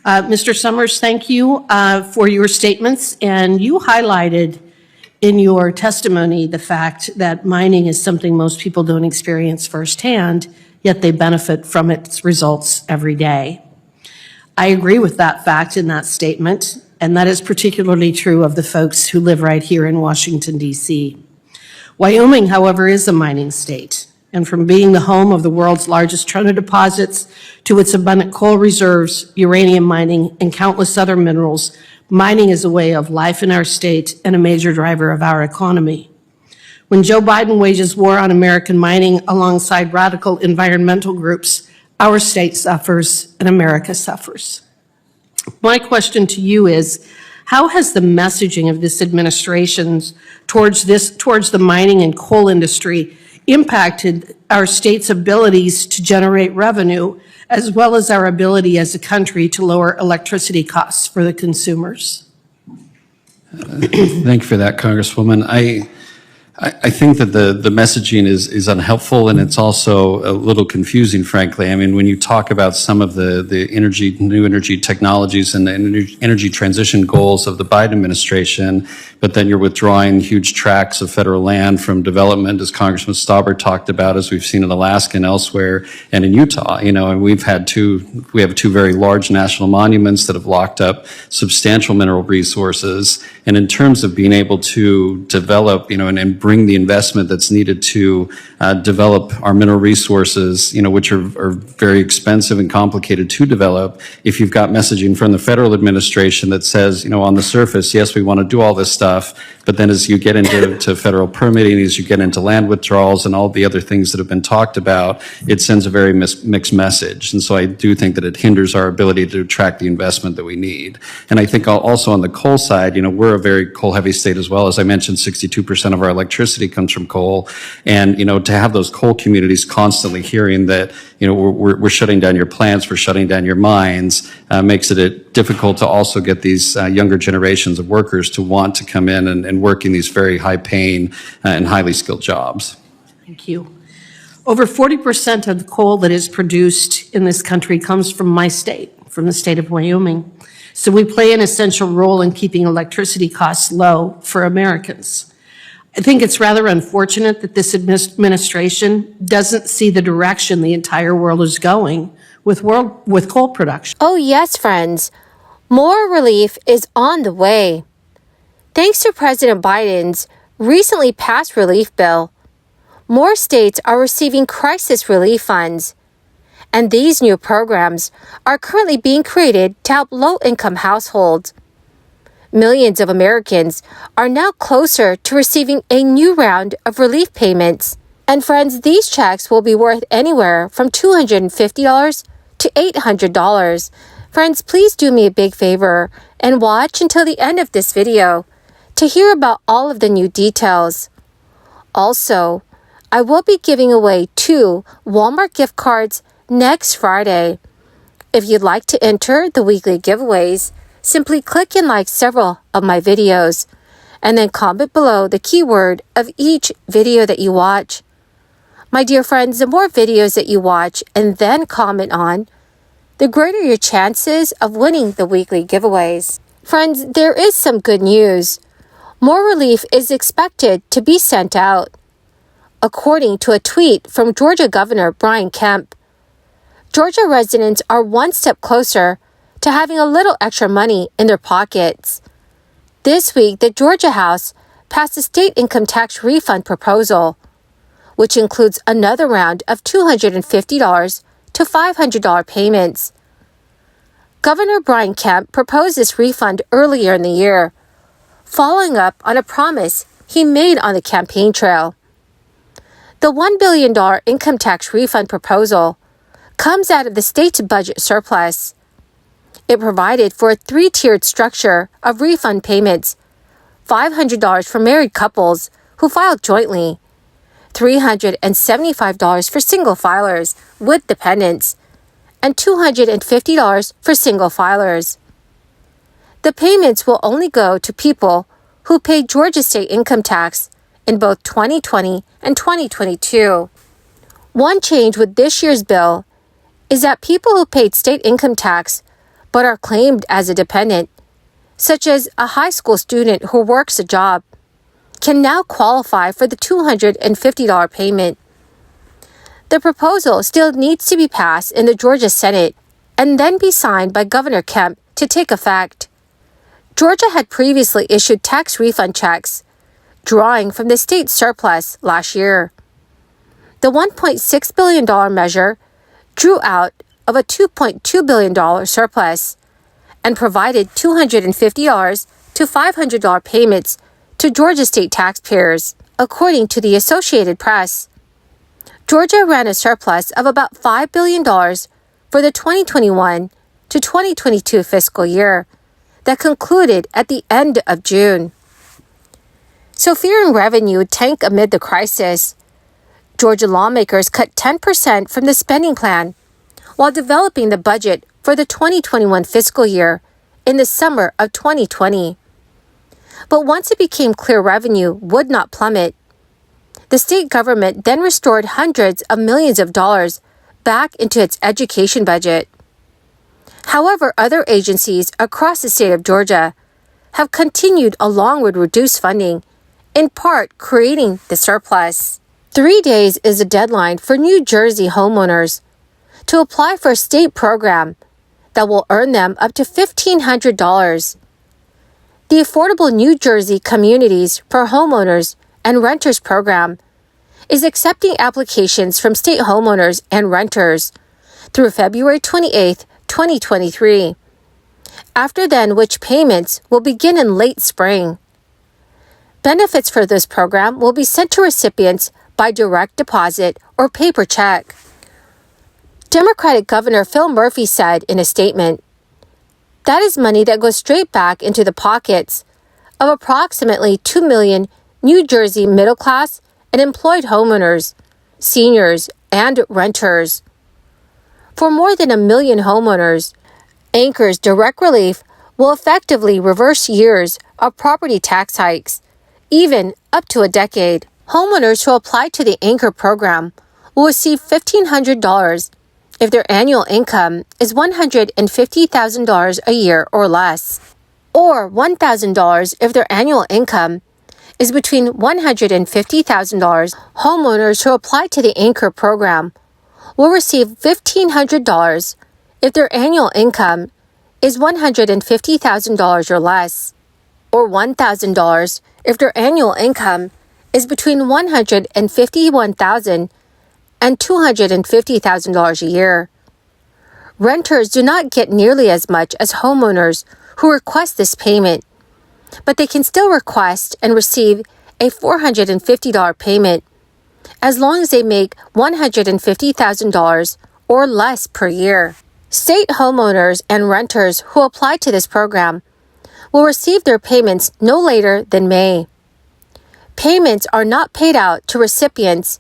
Mr. Summers, thank you for your statements, and you highlighted in your testimony the fact that mining is something most people don't experience firsthand, yet they benefit from its results every day. I agree with that fact in that statement, and that is particularly true of the folks who live right here in Washington, D.C. Wyoming, however, is a mining state, and from being the home of the world's largest trona deposits to its abundant coal reserves, uranium mining, and countless other minerals, mining is a way of life in our state and a major driver of our economy. When Joe Biden wages war on American mining alongside radical environmental groups, our state suffers and America suffers. My question to you is, how has the messaging of this administration towards the mining and coal industry impacted our state's abilities to generate revenue, as well as our ability as a country to lower electricity costs for the consumers? Thank you for that, Congresswoman. I think that the messaging is unhelpful, and it's also a little confusing, frankly. I mean, when you talk about some of the new energy technologies and the energy transition goals of the Biden administration, but then you're withdrawing huge tracts of federal land from development, as Congressman Stauber talked about, as we've seen in Alaska and elsewhere, and in Utah, and we have two very large national monuments that have locked up substantial mineral resources. And in terms of being able to develop, and bring the investment that's needed to develop our mineral resources, which are very expensive and complicated to develop, if you've got messaging from the federal administration that says, on the surface, yes, we want to do all this stuff, but then as you get into federal permitting, as you get into land withdrawals and all the other things that have been talked about, it sends a very mixed message. And so I do think that it hinders our ability to attract the investment that we need. And I think also on the coal side, we're a very coal-heavy state as well. As I mentioned, 62% of our electricity comes from coal. And, to have those coal communities constantly hearing that, we're shutting down your plants, we're shutting down your mines, makes it difficult to also get these younger generations of workers to want to come in and work in these very high-paying and highly skilled jobs. Thank you. Over 40% of the coal that is produced in this country comes from my state, from the state of Wyoming. So we play an essential role in keeping electricity costs low for Americans. I think it's rather unfortunate that this administration doesn't see the direction the entire world is going with coal production. Oh yes, friends. More relief is on the way. Thanks to President Biden's recently passed relief bill, more states are receiving crisis relief funds. And these new programs are currently being created to help low-income households. Millions of Americans are now closer to receiving a new round of relief payments. And friends, these checks will be worth anywhere from $250 to $800. Friends, please do me a big favor and watch until the end of this video to hear about all of the new details. Also, I will be giving away 2 Walmart gift cards next Friday. If you'd like to enter the weekly giveaways, simply click and like several of my videos, and then comment below the keyword of each video that you watch. My dear friends, the more videos that you watch and then comment on, the greater your chances of winning the weekly giveaways. Friends, there is some good news. More relief is expected to be sent out. According to a tweet from Georgia Governor Brian Kemp, Georgia residents are one step closer to having a little extra money in their pockets. This week, the Georgia House passed a state income tax refund proposal, which includes another round of $250 to $500 payments. Governor Brian Kemp proposed this refund earlier in the year, following up on a promise he made on the campaign trail. The $1 billion income tax refund proposal comes out of the state's budget surplus. It provided for a 3-tiered structure of refund payments: $500 for married couples who filed jointly, $375 for single filers with dependents, and $250 for single filers. The payments will only go to people who paid Georgia state income tax in both 2020 and 2022. One change with this year's bill is that people who paid state income tax but are claimed as a dependent, such as a high school student who works a job, can now qualify for the $250 payment. The proposal still needs to be passed in the Georgia Senate and then be signed by Governor Kemp to take effect. Georgia had previously issued tax refund checks, drawing from the state surplus last year. The $1.6 billion measure drew out of a $2.2 billion surplus and provided $250 to $500 payments to Georgia state taxpayers, according to the Associated Press. Georgia ran a surplus of about $5 billion for the 2021 to 2022 fiscal year that concluded at the end of June. So fearing revenue would tank amid the crisis, Georgia lawmakers cut 10% from the spending plan while developing the budget for the 2021 fiscal year in the summer of 2020. But once it became clear revenue would not plummet, the state government then restored hundreds of millions of dollars back into its education budget. However, other agencies across the state of Georgia have continued along with reduced funding, in part creating the surplus. 3 days is the deadline for New Jersey homeowners to apply for a state program that will earn them up to $1,500. The Affordable New Jersey Communities for Homeowners and Renters program is accepting applications from state homeowners and renters through February 28, 2023. After then, which payments will begin in late spring. Benefits for this program will be sent to recipients by direct deposit or paper check. Democratic Governor Phil Murphy said in a statement, "That is money that goes straight back into the pockets of approximately 2 million New Jersey middle-class and employed homeowners, seniors, and renters. For more than 1 million homeowners, Anchor's direct relief will effectively reverse years of property tax hikes, even up to a decade. Homeowners who apply to the Anchor program will receive $1,500 if their annual income is $150,000 a year or less, or $1,000 if their annual income is between $150,000. Homeowners who apply to the Anchor program will receive $1,500 if their annual income is $150,000 or less, or $1,000 if their annual income is between $151,000 and $250,000 a year. Renters do not get nearly as much as homeowners who request this payment, but they can still request and receive a $450 payment as long as they make $150,000 or less per year. State homeowners and renters who apply to this program will receive their payments no later than May. Payments are not paid out to recipients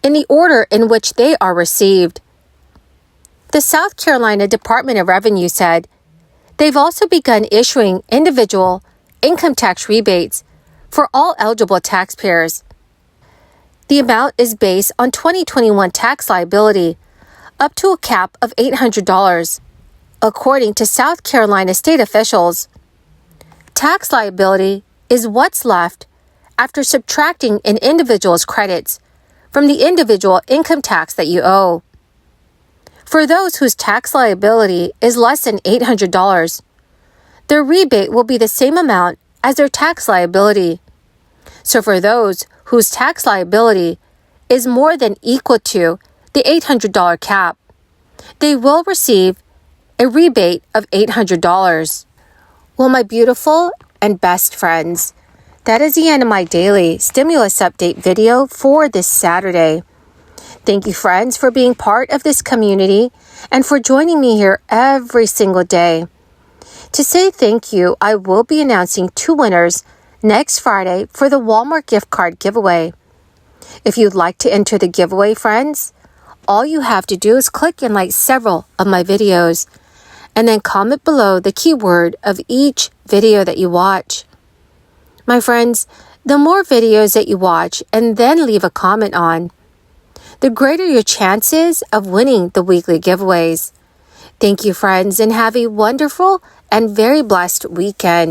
in the order in which they are received. The South Carolina Department of Revenue said they've also begun issuing individual income tax rebates for all eligible taxpayers. The amount is based on 2021 tax liability, up to a cap of $800, according to South Carolina state officials. Tax liability is what's left after subtracting an individual's credits from the individual income tax that you owe. For those whose tax liability is less than $800, their rebate will be the same amount as their tax liability. So for those whose tax liability is more than equal to the $800 cap, they will receive a rebate of $800. Well, my beautiful and best friends, that is the end of my daily stimulus update video for this Saturday. Thank you, friends, for being part of this community and for joining me here every single day. To say thank you, I will be announcing 2 winners next Friday for the Walmart gift card giveaway. If you'd like to enter the giveaway, friends, all you have to do is click and like several of my videos and then comment below the keyword of each video that you watch. My friends, the more videos that you watch and then leave a comment on, the greater your chances of winning the weekly giveaways. Thank you, friends, and have a wonderful and very blessed weekend.